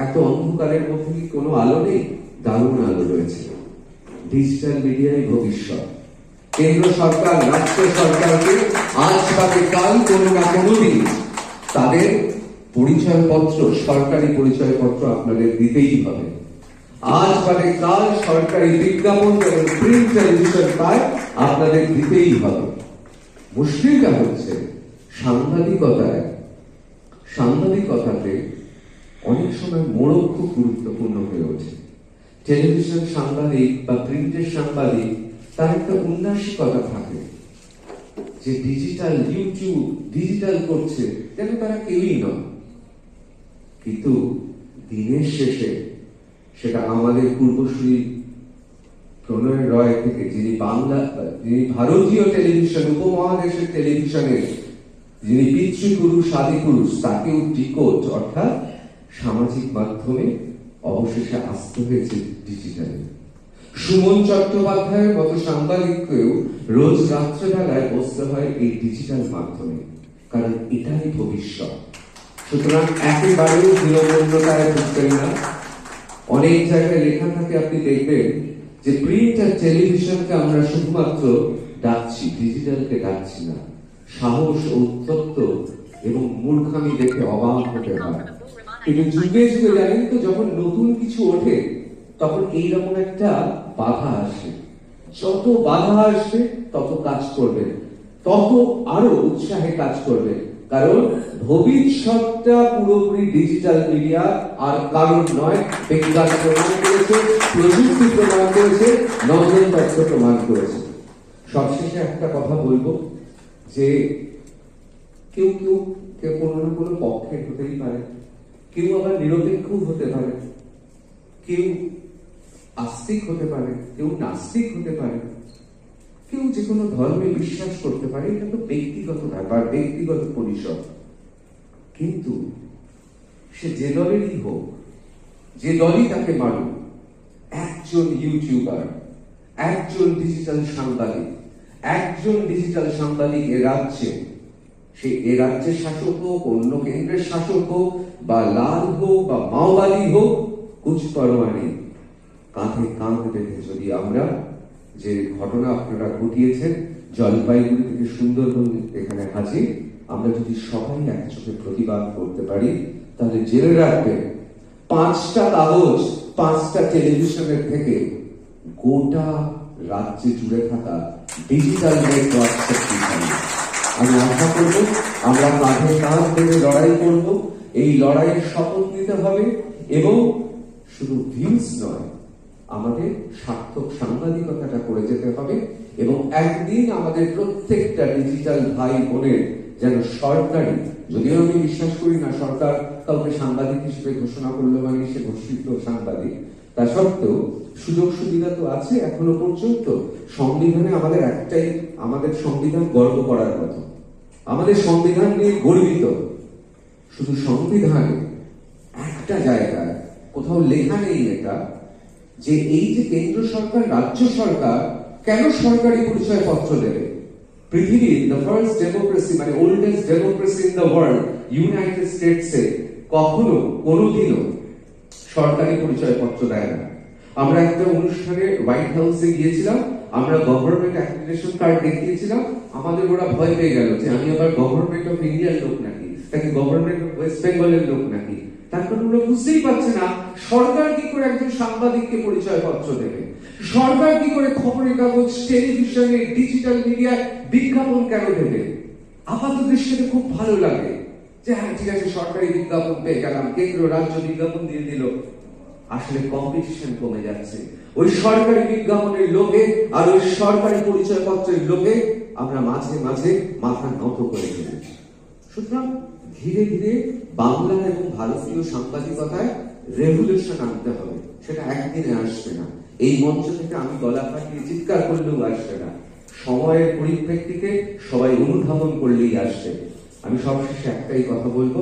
এত অন্ধকারের মধ্যে কি কোনো আলো নেই? দারুণ আলো রয়েছে। ডিজিটাল মিডিয়ায় ভবিষ্যৎ। কেন্দ্র সরকার, রাজ্য সরকারকে আজ বাদে কাল কোনো না কোনো দিন তাদের পরিচয়পত্র, সরকারি পরিচয়পত্র আপনাদের দিতেই হবে। আজ বাদে কাল সরকারি বিজ্ঞাপন এবং প্রিন্ট টেলিভিশন পায়, আপনাদের দিতেই হবে। মুশকিলটা হচ্ছে সাংবাদিকতাতে অনেক সময় মোড়ক খুব গুরুত্বপূর্ণ হয়ে ওঠে। টেলিভিশন সাংবাদিক বা প্রিন্টের সাংবাদিক, তার একটা উন্নাসিকতা থাকে যে ডিজিটাল, ইউটিউব ডিজিটাল করছে, যেন তারা কেউই নয়। কিন্তু দিনের শেষে সেটা আমাদের পূর্বসূরি প্রণয় রয় থেকে, যিনি বাংলা যিনি ভারতীয় টেলিভিশন, উপমহাদেশের টেলিভিশনের যিনি পিতৃপুরুষ, আদিপুরুষ, তাকেও ডিকোড অর্থাৎ সামাজিক মাধ্যমে অবশেষে আসতে হয়েছে ডিজিটালে। সুমন চট্টোপাধ্যায়ের মতো সাংবাদিককেও রোজ রাত্রেবেলায় বসতে হয় এই ডিজিটাল মাধ্যমে, কারণ এটাই ভবিষ্যৎ। সুতরাং একেবারেও দৃঢ়মূল্যতায় ঢুকবেন না। অনেক জায়গায় লেখা থাকে, আপনি দেখবেন যে প্রিন্ট আর টেলিভিশনকে আমরা শুধুমাত্র ডাকছি, ডিজিটালকে ডাকছি না। সাহস, ঔদ্ধত্য এবং মূর্খামি দেখে অবাক হতে হয়। কিন্তু যুগে যুগে জানেন তো, যখন নতুন কিছু ওঠে তখন এইরকম একটা বাধা আসে। যত বাধা আসবে তত কাজ করবে, তত আরো উৎসাহে কাজ করবে, কারণ ভবিষ্যৎটা পুরোপুরি ডিজিটাল মিডিয়া, আর কারণ নয়। বিজ্ঞান প্রমাণ করেছে, প্রযুক্তি প্রমাণ করেছে, নজর তথ্য প্রমাণ করেছে। সবশেষে একটা কথা বলবো যে কেউ কেউ কেউ কোনো না কোনো পক্ষে হতেই পারে, কেউ আবার নিরপেক্ষ হতে পারে, কেউ আস্তিক হতে পারে, কেউ নাস্তিক হতে পারে, কেউ যে কোনো ধর্মে বিশ্বাস করতে পারে। এটা তো ব্যক্তিগত ব্যাপার, ব্যক্তিগত পরিসর। কিন্তু সে যে দলেরই হোক, যে দলই তাকে মানুক, একজন ইউটিউবার, একজন ডিজিটাল সাংবাদিক, একজন ডিজিটাল সাংবাদিক এ রাজ্যে, সে এ রাজ্যের শাসক হোক, অন্য কেন্দ্রের শাসক হোক, বা লাল হোক বা মাওবাদী হোক, কুছ পরোয়া নেই। কাঁধে কাঁধ বেঁধে যদি আমরা, যে ঘটনা আপনারা ঘটিয়েছেন জলপাইগুড়ি থেকে সুন্দরবন এখানে হাজির, আমরা যদি সবাই একসাথে প্রতিবাদ করতে পারি, তাহলে জেনে রাখবেন 5টা কাগজ, 5টা টেলিভিশনের থেকে গোটা রাজ্যে জুড়ে থাকা ডিজিটাল নেটওয়ার্ক শক্তিশালী। আমি আশা করব আমরা কাঁধে কাঁধ বেঁধে লড়াই করব। এই লড়াইয়ের শপথ নিতে হবে এবং শুধু ভিউজ নয়, আমাদের সার্থক সাংবাদিকতাটা করে যেতে হবে। এবং একদিন আমাদের প্রত্যেকটা ডিজিটাল ভাই বোনের যেন সরকারি, যদিও আমি বিশ্বাস করি না সরকার কাউকে সাংবাদিক হিসেবে ঘোষণা করলো মানে সে ঘোষিত সাংবাদিক, তা সত্ত্বেও সুযোগ সুবিধা তো আছে এখনো পর্যন্ত। সংবিধানে আমাদের একটাই, আমাদের সংবিধান গর্ব করার কথা, আমাদের সংবিধান নিয়ে গর্বিত। শুধু সংবিধানে একটা জায়গায় কোথাও লেখা নেই এটা, যে এই যে কেন্দ্র সরকার, রাজ্য সরকার কেন সরকারি পরিচয়পত্র দেবে। পৃথিবীর দ্য ফার্স্ট ডেমোক্রেসি, মানে oldest democracy in the world, united স্টেটসে কখনো কোনোদিনও সরকারি পরিচয়পত্র দেয় না। আমরা একটা অনুষ্ঠানে হোয়াইট হাউসে গিয়েছিলাম, আমরা গভর্নমেন্ট অ্যাক্রিডিটেশন কার্ড দেখিয়েছিলাম, আমাদের ওরা ভয় পেয়ে গেল যে আমি আবার গভর্নমেন্ট অফ ইন্ডিয়ার লোক নাকি, তাকে গভর্নমেন্ট অফ ওয়েস্ট বেঙ্গলের লোক নাকি। তার কারণ ওরা বুঝতেই পারছে না সরকার কি করে একজন সাংবাদিককে পরিচয়পত্র দেবে, সরকার কি করে খবরের কাগজ, টেলিভিশনে, ডিজিটাল মিডিয়ায় বিজ্ঞাপন কেন দেবে। আপাত দৃষ্টিতে খুব ভালো লাগে যে হ্যাঁ ঠিক আছে সরকারি বিজ্ঞাপন পেয়ে গেলাম, কেন্দ্র রাজ্য বিজ্ঞাপন দিয়ে দিল। আসলে কম্পিটিশন কমে যাচ্ছে ওই সরকারি বিজ্ঞাপনের লোভে আর ওই সরকারি পরিচয়পত্রের লোভে। আমরা মাঝে মাঝে মাথা নত করে ফেলি। সুতরাং ধীরে ধীরে বাংলা এবং ভারতীয় সাংবাদিকতায় রেভলিউশন আনতে হবে। সেটা একদিনে আসবে না, এই মঞ্চ থেকে আমি গলা ফাটিয়ে চিৎকার করলেও আসবে না, সময়ের পরিপ্রেক্ষিতে সবাই অনুধাবন করলেই আসবে। আমি সবশেষে একটাই কথা বলবো,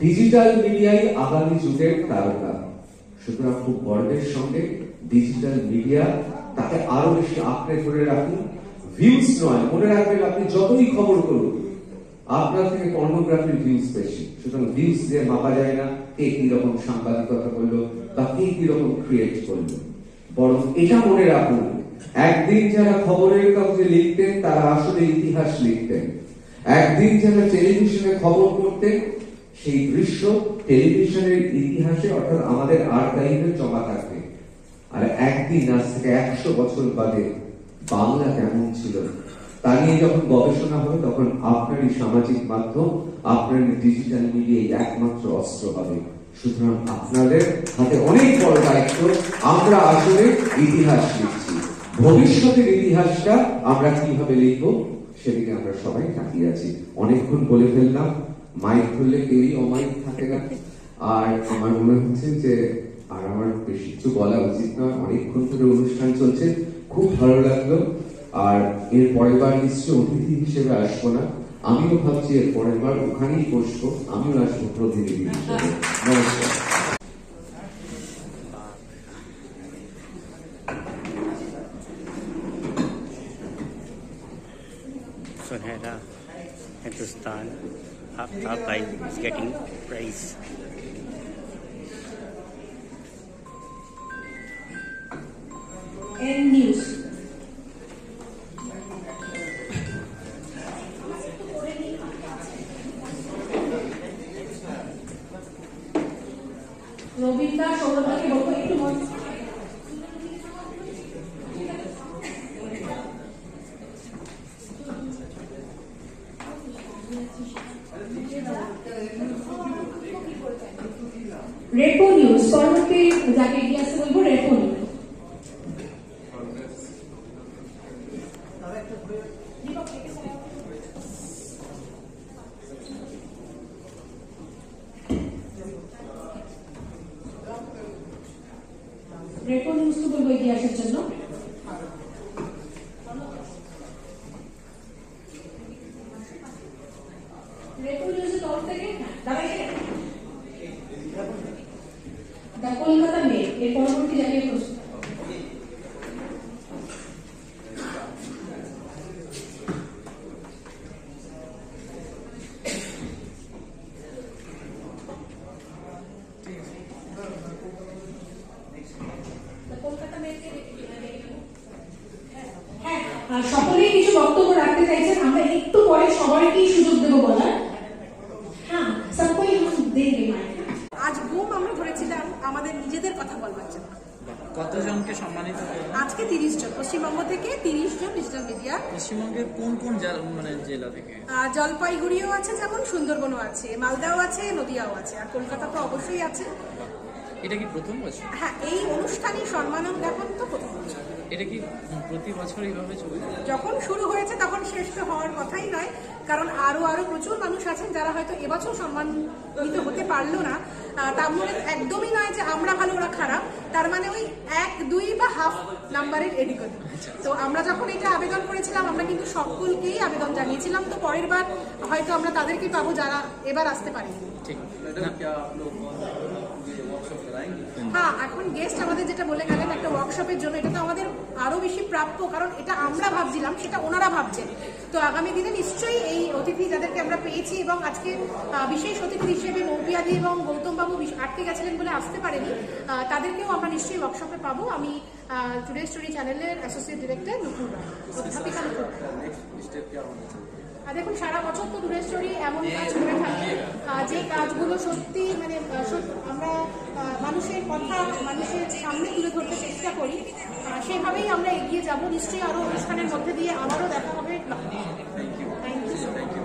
ডিজিটাল মিডিয়াই আগামী যুগের তারকা। সুতরাং খুব গর্বের সঙ্গে ডিজিটাল মিডিয়া, তাকে আরো বেশি আঁকড়ে ধরে রাখুন। ভিউজ নয়, মনে রাখবেন আপনি যতই খবর করুন আপনার থেকে পর্নোগ্রাফির ভিউজ বেশি। সুতরাং ভিউজ দিয়ে মাপা যায় না কে কি রকম সাংবাদিকতা করলো বা কে কি রকম ক্রিয়েট করলো। বরং এটা মনে রাখুন, একদিন যারা খবরের কাগজে লিখতেন তারা আসলে ইতিহাস লিখতেন। একদিন যারা টেলিভিশনে খবর করতেন সেই দৃশ্য টেলিভিশনের ইতিহাসে অর্থাৎ আমাদের আর্কাইভে জমা থাকবে। আর একদিন আজ থেকে 100 বছর বাদে বাংলা কেমন ছিল তা নিয়ে যখন গবেষণা হবে তখন আপনারই সামাজিক মাধ্যম, আপনার ডিজিটাল মিডিয়া একমাত্র অস্ত্র হবে। সুতরাং আপনাদের হাতে অনেক বড় দায়িত্ব। আমরা আসলে ইতিহাস লিখছি, ভবিষ্যতের ইতিহাসটা আমরা কিভাবে লিখব সেদিকে আমরা সবাই তাকিয়ে আছি। অনেকক্ষণ বলে ফেললাম, মাইক ধরলে কেউই অমাইক থাকে না। আর আমার মনে হচ্ছে যে আর আমার বেশি কিছু বলা উচিত নয়, অনেকক্ষণ ধরে অনুষ্ঠান চলছে, খুব ভালো লাগলো। আর এর পরের বার নিশ্চয়ই অতিথি হিসেবে আসবো না, আমিও ভাবছি এর পরের বার ওখানেই বসবো, আমিও আসবো প্রতিনিধি হিসেবে। নমস্কার। Sonera, Hindustan, Aftab Bhai is getting prize. N News. Rabindra সৌরভকে বলবো একটু রেপো নিউজ সর্বকে যাকে এগিয়ে আসতে বলবো রেপো নিউজ। রেপো নিউজকে বলবো এগিয়ে আসার জন্য। রেপো নিউজের তরফ থেকে দ্য কলকাতা মেল এর পরবর্তী জাতীয় প্রশ্ন। সকলেই কিছু বক্তব্য রাখতে চাইছেন, আমরা একটু পরে সবাইকেই সুযোগ দেবো বলার। হ্যাঁ, সবকই দেবে। আজ বুম আমরা ধরেছিলাম আমাদের নিজেদের কথা বলবার জন্য। কতজনকে সম্মানিত? আজকে 30 জন, পশ্চিমবঙ্গ থেকে 30 জন ডিজিটাল মিডিয়া। পশ্চিমবঙ্গের কোন কোন জেলা থেকে? জলপাইগুড়িও আছে, যেমন সুন্দরবনও আছে, মালদাও আছে, নদিয়াও আছে, আর কলকাতা তো অবশ্যই আছে। এটা কি প্রথম বছর? হ্যাঁ, এই অনুষ্ঠানে সম্মানন জ্ঞাপন তো প্রথম বছর। এটা কি প্রতি বছর এইভাবে চলবে? যখন শুরু হয়েছে তখন শেষ তো হওয়ার কথাই নয়, কারণ আরো প্রচুর মানুষ আছেন যারা হয়তো এবছর সম্মানিত হতে পারলো না। তার মানে একদমই নয় যে আমরা ভালো ওরা খারাপ, তার মানে ওই 1, 2 বা হাফ নাম্বারের এদিকে। তো আমরা যখন এটা আবেদন করেছিলাম আমরা কিন্তু সকলকেই আবেদন জানিয়েছিলাম, তো পরের বার হয়তো আমরা তাদেরকে পাবো যারা এবার আসতে পারেনি। ঠিক। হ্যাঁ, এখন গেস্ট আমাদের যেটা বলে গেলেন একটা ওয়ার্কশপের জন্য, এটা তো আমাদের আরো বেশি প্রাপ্য, কারণ এটা আমরা ভাবছিলাম সেটা ওনারা ভাবছেন। তো আগামী দিনে নিশ্চয়ই এই অতিথি যাদেরকে আমরা পেয়েছি, এবং আজকে বিশেষ অতিথি হিসেবে মৌপিয়াদি এবং গৌতম বাবু আটকে গেছিলেন বলে আসতে পারেনি, তাদেরকেও আমরা নিশ্চয়ই ওয়ার্কশপে পাবো। আমি টুডে স্টোরি চ্যানেলের অ্যাসোসিয়েট ডিরেক্টর নুপুর রায়, অধ্যাপিকা নুপুর রায়। দেখুন, সারা বছর তো টুডে স্টোরি এমন কাজ করে থাকে যে কাজগুলো সত্যি মানে আমরা মানুষের কথা মানুষের সামনে তুলে ধরতে চেষ্টা করি, সেভাবেই আমরা এগিয়ে যাব। নিশ্চয়ই আরো অনুষ্ঠানের মধ্যে দিয়ে আবারও দেখা হবে। Thank you.